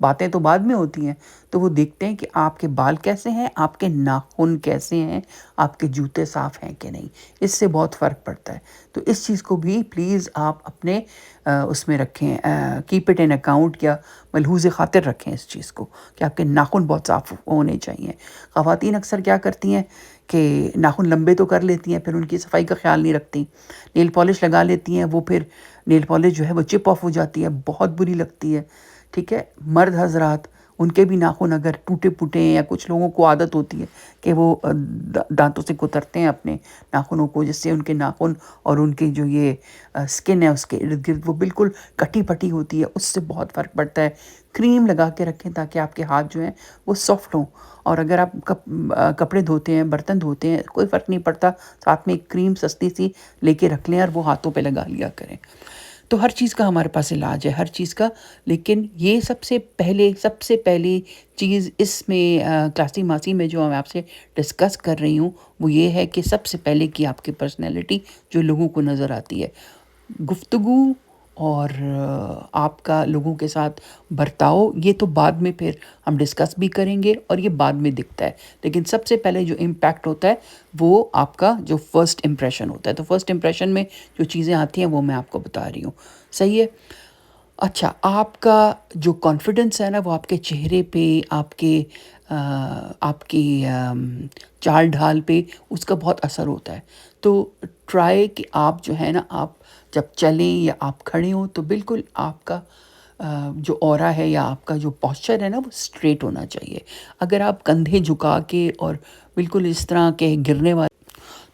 باتیں تو بعد میں ہوتی ہیں. تو وہ دیکھتے ہیں کہ آپ کے بال کیسے ہیں، آپ کے ناخن کیسے ہیں، آپ کے جوتے صاف ہیں کہ نہیں. اس سے بہت فرق پڑتا ہے. تو اس چیز کو بھی پلیز آپ اپنے اس میں رکھیں، کیپ اٹ ان اکاؤنٹ، یا ملحوظ خاطر رکھیں اس چیز کو کہ آپ کے ناخن بہت صاف ہونے چاہیے. خواتین اکثر کیا کرتی ہیں کہ ناخن لمبے تو کر لیتی ہیں، پھر ان کی صفائی کا خیال نہیں رکھتی. نیل پالش لگا لیتی ہیں، وہ پھر نیل پالش جو ہے وہ چپ آف ہو جاتی ہے، بہت بری لگتی ہے. ٹھیک ہے. مرد حضرات، ان کے بھی ناخن اگر ٹوٹے پھوٹے ہیں، یا کچھ لوگوں کو عادت ہوتی ہے کہ وہ دانتوں سے کترتے ہیں اپنے ناخنوں کو، جس سے ان کے ناخن اور ان کی جو یہ سکن ہے اس کے ارد گرد وہ بالکل کٹی پٹی ہوتی ہے. اس سے بہت فرق پڑتا ہے. کریم لگا کے رکھیں تاکہ آپ کے ہاتھ جو ہیں وہ سافٹ ہوں. اور اگر آپ کپڑے دھوتے ہیں، برتن دھوتے ہیں، کوئی فرق نہیں پڑتا، ساتھ میں ایک کریم سستی سی لے کے رکھ لیں اور وہ ہاتھوں پہ لگا لیا کریں. تو ہر چیز کا ہمارے پاس علاج ہے، ہر چیز کا. لیکن یہ سب سے پہلی چیز اس میں کلاسی ماسی میں جو میں آپ سے ڈسکس کر رہی ہوں، وہ یہ ہے کہ سب سے پہلے کی آپ کی پرسنالٹی جو لوگوں کو نظر آتی ہے، گفتگو اور آپ کا لوگوں کے ساتھ برتاؤ، یہ تو بعد میں پھر ہم ڈسکس بھی کریں گے اور یہ بعد میں دکھتا ہے. لیکن سب سے پہلے جو امپیکٹ ہوتا ہے وہ آپ کا جو فرسٹ امپریشن ہوتا ہے. تو فرسٹ امپریشن میں جو چیزیں آتی ہیں وہ میں آپ کو بتا رہی ہوں. صحیح ہے. اچھا، آپ کا جو کانفیڈنس ہے نا، وہ آپ کے چہرے پہ، آپ کی چال ڈھال پہ اس کا بہت اثر ہوتا ہے. تو ٹرائی کہ آپ جو ہے نا، آپ جب چلیں یا آپ کھڑے ہوں تو بالکل آپ کا جو اورا ہے یا آپ کا جو پوسچر ہے نا وہ اسٹریٹ ہونا چاہیے. اگر آپ کندھے جھکا کے اور بالکل اس طرح کے گرنے والے،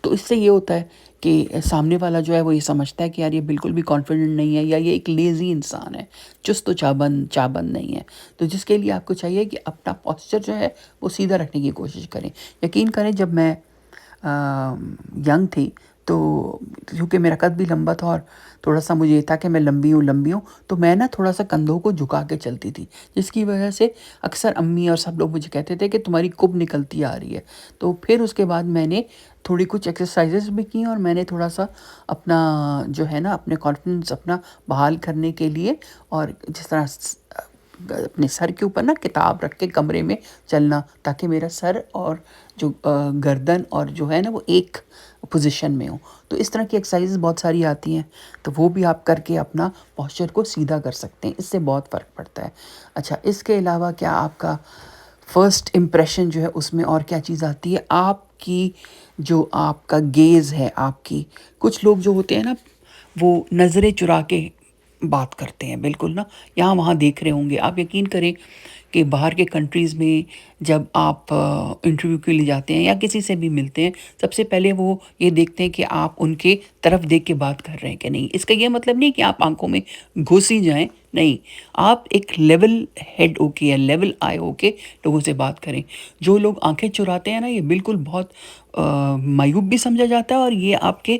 تو اس سے یہ ہوتا ہے کہ سامنے والا جو ہے وہ یہ سمجھتا ہے کہ یار یہ بالکل بھی کانفیڈنٹ نہیں ہے، یا یہ ایک لیزی انسان ہے، چست و چابند نہیں ہے. تو جس کے لیے آپ کو چاہیے کہ اپنا پوسچر جو ہے وہ سیدھا رکھنے کی کوشش کریں. یقین کریں، جب میں ینگ تھی تو کیونکہ میرا قد بھی لمبا تھا اور تھوڑا سا مجھے یہ تھا کہ میں لمبی ہوں، تو میں نا تھوڑا سا کندھوں کو جھکا کے چلتی تھی، جس کی وجہ سے اکثر امی اور سب لوگ مجھے کہتے تھے کہ تمہاری کب نکلتی آ رہی ہے. تو پھر اس کے بعد میں نے تھوڑی کچھ ایکسرسائزز بھی کی، اور میں نے تھوڑا سا اپنا جو ہے نا اپنے کانفیڈنس اپنا بحال کرنے کے لیے، اور جس طرح اپنے سر کے اوپر نا کتاب رکھ کے کمرے میں چلنا، تاکہ میرا سر اور جو گردن اور جو ہے نا وہ ایک پوزیشن میں ہو. تو اس طرح کی ایکسرسائزز بہت ساری آتی ہیں، تو وہ بھی آپ کر کے اپنا پوسچر کو سیدھا کر سکتے ہیں. اس سے بہت فرق پڑتا ہے. اچھا، اس کے علاوہ کیا آپ کا فرسٹ امپریشن جو ہے اس میں اور کیا چیز آتی ہے؟ آپ کی جو آپ کا گیز ہے، آپ کی کچھ لوگ جو ہوتے ہیں نا وہ نظریں چرا کے بات کرتے ہیں، بالکل نا یہاں وہاں دیکھ رہے ہوں گے. آپ یقین کریں کہ باہر کے کنٹریز میں جب آپ انٹرویو کے لیے جاتے ہیں یا کسی سے بھی ملتے ہیں، سب سے پہلے وہ یہ دیکھتے ہیں کہ آپ ان کے طرف دیکھ کے بات کر رہے ہیں کہ نہیں. اس کا یہ مطلب نہیں کہ آپ آنکھوں میں گھس ہی جائیں، نہیں، آپ ایک لیول ہیڈ ہو کے یا لیول آئے ہو کے لوگوں سے بات کریں. جو لوگ آنکھیں چراتے ہیں نا، یہ بالکل بہت معیوب بھی سمجھا جاتا ہے، اور یہ آپ کے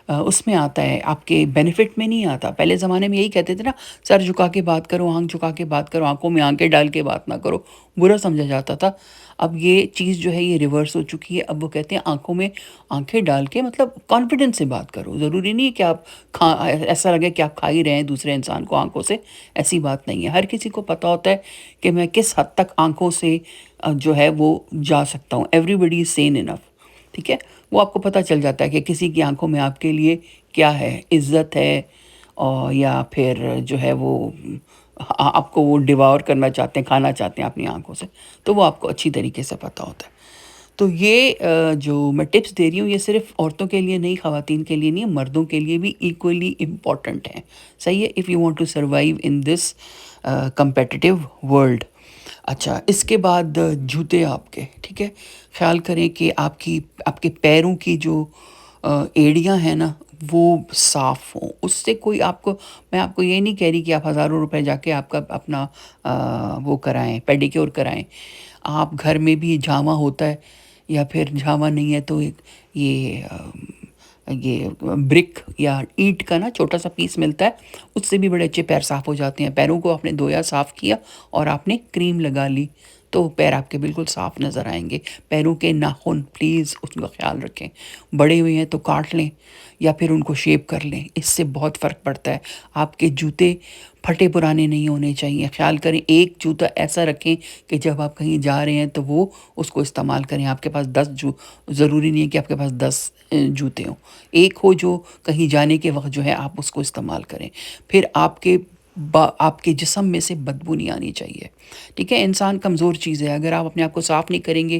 اس میں آتا ہے، آپ کے بینیفٹ میں نہیں آتا. پہلے زمانے میں یہی کہتے تھے نا، سر جھکا کے بات کرو، آنکھ جھکا کے بات کرو، آنکھوں میں آنکھیں ڈال کے بات نہ کرو، برا سمجھا جاتا تھا. اب یہ چیز جو ہے یہ ریورس ہو چکی ہے. اب وہ کہتے ہیں آنکھوں میں آنکھیں ڈال کے مطلب کانفیڈنس سے بات کرو. ضروری نہیں کہ آپ ایسا لگے کہ آپ کھا ہی رہے ہیں دوسرے انسان کو آنکھوں سے، ایسی بات نہیں ہے. ہر کسی کو پتہ ہوتا ہے کہ میں کس حد تک آنکھوں سے جو ہے وہ جا سکتا ہوں. ایوری بڈی از سین انف. ٹھیک ہے. وہ آپ کو پتہ چل جاتا ہے کہ کسی کی آنکھوں میں آپ کے لیے کیا ہے، عزت ہے، اور یا پھر جو ہے وہ آپ کو وہ ڈیوور کرنا چاہتے ہیں، کھانا چاہتے ہیں اپنی آنکھوں سے. تو وہ آپ کو اچھی طریقے سے پتہ ہوتا ہے. تو یہ جو میں ٹپس دے رہی ہوں، یہ صرف عورتوں کے لیے نہیں، خواتین کے لیے نہیں، مردوں کے لیے بھی ایکولی امپورٹنٹ ہیں. صحیح ہے، if you want to survive in this competitive world. اچھا، اس کے بعد جوتے آپ کے، ٹھیک ہے، خیال کریں کہ آپ کے پیروں کی جو ایڑیاں ہیں نا وہ صاف ہوں. اس سے کوئی میں آپ کو یہ نہیں کہہ رہی کہ آپ ہزاروں روپے جا کے آپ کا اپنا وہ کرائیں، پیڈیکیور کرائیں. آپ گھر میں بھی جھاما ہوتا ہے، یا پھر جھاما نہیں ہے تو یہ برک یا اینٹ کا نا چھوٹا سا پیس ملتا ہے، اس سے بھی بڑے اچھے پیر صاف ہو جاتے ہیں. پیروں کو آپ نے دھویا، صاف کیا، اور آپ نے کریم لگا لی، تو پیر آپ کے بالکل صاف نظر آئیں گے. پیروں کے ناخن پلیز اس کا خیال رکھیں. بڑے ہوئے ہیں تو کاٹ لیں یا پھر ان کو شیپ کر لیں، اس سے بہت فرق پڑتا ہے. آپ کے جوتے پھٹے پرانے نہیں ہونے چاہیے. خیال کریں ایک جوتا ایسا رکھیں کہ جب آپ کہیں جا رہے ہیں تو وہ اس کو استعمال کریں. آپ کے پاس 10 ضروری نہیں ہے کہ آپ کے پاس 10 جوتے ہوں. ایک ہو جو کہیں جانے کے وقت جو ہے آپ اس کو استعمال کریں. پھر آپ کے جسم میں سے بدبو نہیں آنی چاہیے. ٹھیک ہے، انسان کمزور چیز ہے. اگر آپ اپنے آپ کو صاف نہیں کریں گے،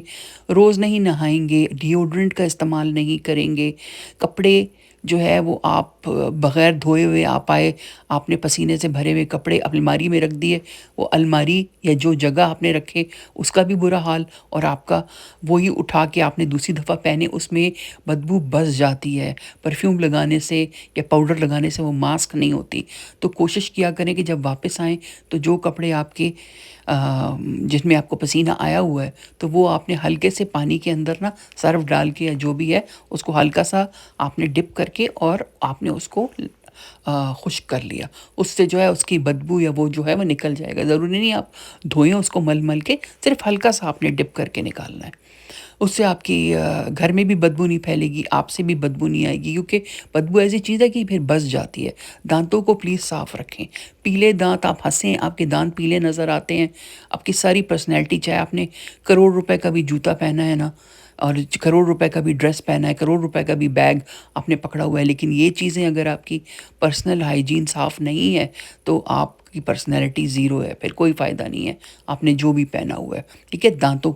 روز نہیں نہائیں گے، ڈیوڈرنٹ کا استعمال نہیں کریں گے، کپڑے جو ہے وہ آپ بغیر دھوئے ہوئے آپ آئے، آپ نے پسینے سے بھرے ہوئے کپڑے الماری میں رکھ دیے، وہ الماری یا جو جگہ آپ نے رکھے اس کا بھی برا حال، اور آپ کا وہی اٹھا کے آپ نے دوسری دفعہ پہنے اس میں بدبو بس جاتی ہے. پرفیوم لگانے سے یا پاؤڈر لگانے سے وہ ماسک نہیں ہوتی. تو کوشش کیا کریں کہ جب واپس آئیں تو جو کپڑے آپ کے جس میں آپ کو پسینہ آیا ہوا ہے تو وہ آپ نے ہلکے سے پانی کے اندر نا سرف ڈال کے یا جو بھی ہے اس کو ہلکا سا آپ نے ڈپ کر کے اور آپ نے اس کو خشک کر لیا. اس سے جو ہے اس کی بدبو یا وہ جو ہے وہ نکل جائے گا. ضروری نہیں آپ دھوئیں اس کو مل کے، صرف ہلکا سا آپ نے ڈپ کر کے نکالنا ہے. اس سے آپ کی گھر میں بھی بدبو نہیں پھیلے گی، آپ سے بھی بدبو نہیں آئے گی، کیونکہ بدبو ایسی چیز ہے کہ پھر بس جاتی ہے. دانتوں کو پلیز صاف رکھیں. پیلے دانت، آپ ہنسیں آپ کے دانت پیلے نظر آتے ہیں، آپ کی ساری پرسنالٹی، چاہے آپ نے کروڑ روپے کا بھی جوتا پہنا ہے نا، اور کروڑ روپے کا بھی ڈریس پہنا ہے، کروڑ روپے کا بھی بیگ آپ نے پکڑا ہوا ہے، لیکن یہ چیزیں اگر آپ کی پرسنل ہائیجین صاف نہیں ہے تو آپ کی پرسنالٹی زیرو ہے، پھر کوئی فائدہ نہیں ہے آپ نے جو بھی پہنا ہوا ہے. ٹھیک ہے، دانتوں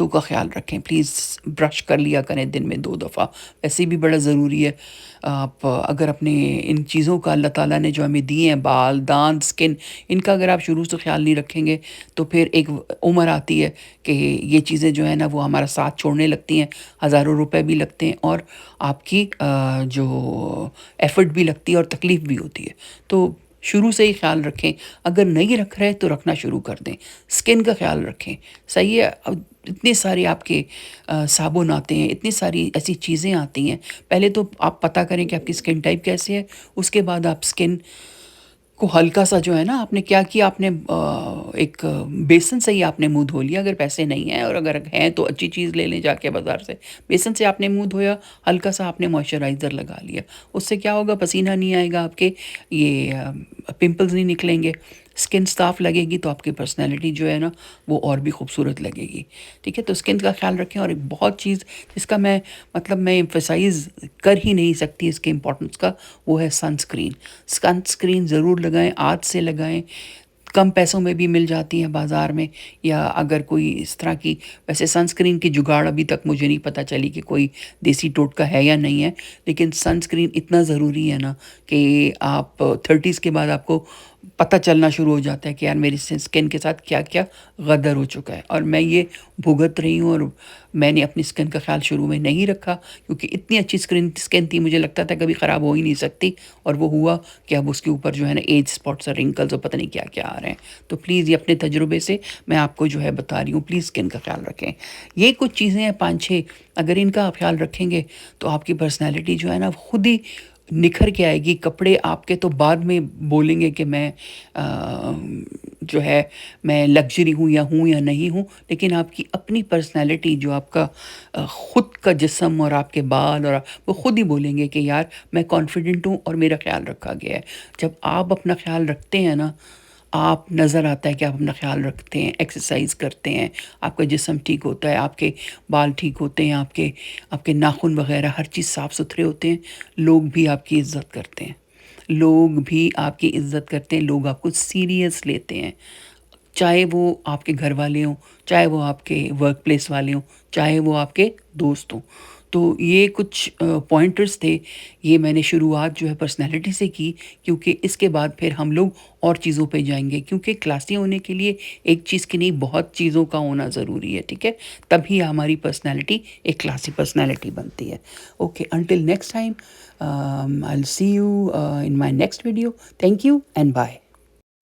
کا خیال رکھیں پلیز. برش کر لیا کریں دن میں 2 دفعہ، ویسے بھی بڑا ضروری ہے. آپ اگر اپنے ان چیزوں کا اللہ تعالیٰ نے جو ہمیں دیے ہیں، بال، دانت، سکن، ان کا اگر آپ شروع سے خیال نہیں رکھیں گے تو پھر ایک عمر آتی ہے کہ یہ چیزیں جو ہیں نا وہ ہمارا ساتھ چھوڑنے لگتی ہیں. ہزاروں روپے بھی لگتے ہیں اور آپ کی جو ایفرٹ بھی لگتی ہے اور تکلیف بھی ہوتی ہے. تو شروع سے ہی خیال رکھیں. اگر نہیں رکھ رہے تو رکھنا شروع کر دیں. سکن کا خیال رکھیں. صحیح ہے، اب اتنے سارے آپ کے صابن آتے ہیں، اتنی ساری ایسی چیزیں آتی ہیں. پہلے تو آپ پتہ کریں کہ آپ کی سکن ٹائپ کیسے ہے، اس کے بعد آپ سکن کو ہلکا سا جو ہے نا آپ نے کیا کیا، آپ نے ایک بیسن سے ہی آپ نے منہ دھو لیا اگر پیسے نہیں ہیں، اور اگر ہیں تو اچھی چیز لے لیں جا کے بازار سے. بیسن سے آپ نے منہ دھویا، ہلکا سا آپ نے موئسچرائزر لگا لیا. اس سے کیا ہوگا، پسینہ نہیں آئے گا آپ کے، یہ پمپلز نہیں نکلیں گے، سکن صاف لگے گی تو آپ کی پرسنالٹی جو ہے نا وہ اور بھی خوبصورت لگے گی. ٹھیک ہے، تو سکن کا خیال رکھیں. اور ایک بہت چیز جس کا میں ایمفسائز کر ہی نہیں سکتی اس کے امپورٹنس کا، وہ ہے سن اسکرین ضرور لگائیں، آج سے لگائیں. کم پیسوں میں بھی مل جاتی ہیں بازار میں، یا اگر کوئی اس طرح کی، ویسے سن اسکرین کی جگاڑ ابھی تک مجھے نہیں پتہ چلی کہ کوئی دیسی ٹوٹکا ہے یا نہیں ہے، لیکن سن اسکرین اتنا ضروری ہے نا کہ آپ 30s کے بعد آپ کو پتہ چلنا شروع ہو جاتا ہے کہ یار میری سکن کے ساتھ کیا کیا غدر ہو چکا ہے. اور میں یہ بھگت رہی ہوں، اور میں نے اپنی سکن کا خیال شروع میں نہیں رکھا کیونکہ اتنی اچھی سکن تھی، مجھے لگتا تھا کبھی خراب ہو ہی نہیں سکتی، اور وہ ہوا کہ اب اس کے اوپر جو ہے نا ایج اسپاٹس اور رنکلز اور پتہ نہیں کیا کیا آ رہے ہیں. تو پلیز یہ اپنے تجربے سے میں آپ کو جو ہے بتا رہی ہوں، پلیز سکن کا خیال رکھیں. یہ کچھ چیزیں ہیں 5-6، اگر ان کا آپ خیال رکھیں گے تو آپ کی پرسنالٹی جو ہے نا خود ہی نکھر کے آئے گی. کپڑے آپ کے تو بعد میں بولیں گے کہ میں جو ہے میں لگژری ہوں یا نہیں ہوں، لیکن آپ کی اپنی پرسنالٹی، جو آپ کا خود کا جسم اور آپ کے بال، اور وہ خود ہی بولیں گے کہ یار میں کانفیڈنٹ ہوں اور میرا خیال رکھا گیا ہے. جب آپ اپنا خیال رکھتے ہیں نا، آپ نظر آتا ہے کہ آپ اپنا خیال رکھتے ہیں، ایکسرسائز کرتے ہیں، آپ کا جسم ٹھیک ہوتا ہے، آپ کے بال ٹھیک ہوتے ہیں، آپ کے ناخن وغیرہ ہر چیز صاف ستھرے ہوتے ہیں. لوگ بھی آپ کی عزت کرتے ہیں، لوگ آپ کو سیریس لیتے ہیں، چاہے وہ آپ کے گھر والے ہوں، چاہے وہ آپ کے ورک پلیس والے ہوں، چاہے وہ آپ کے دوست ہوں. تو یہ کچھ پوائنٹرز تھے، یہ میں نے شروعات جو ہے پرسنالٹی سے کی، کیونکہ اس کے بعد پھر ہم لوگ اور چیزوں پہ جائیں گے، کیونکہ کلاسی ہونے کے لیے ایک چیز کی نہیں بہت چیزوں کا ہونا ضروری ہے. ٹھیک ہے، تبھی ہماری پرسنالٹی ایک کلاسی پرسنالٹی بنتی ہے. Okay, until next time, I'll see you in my next video. Thank you and bye.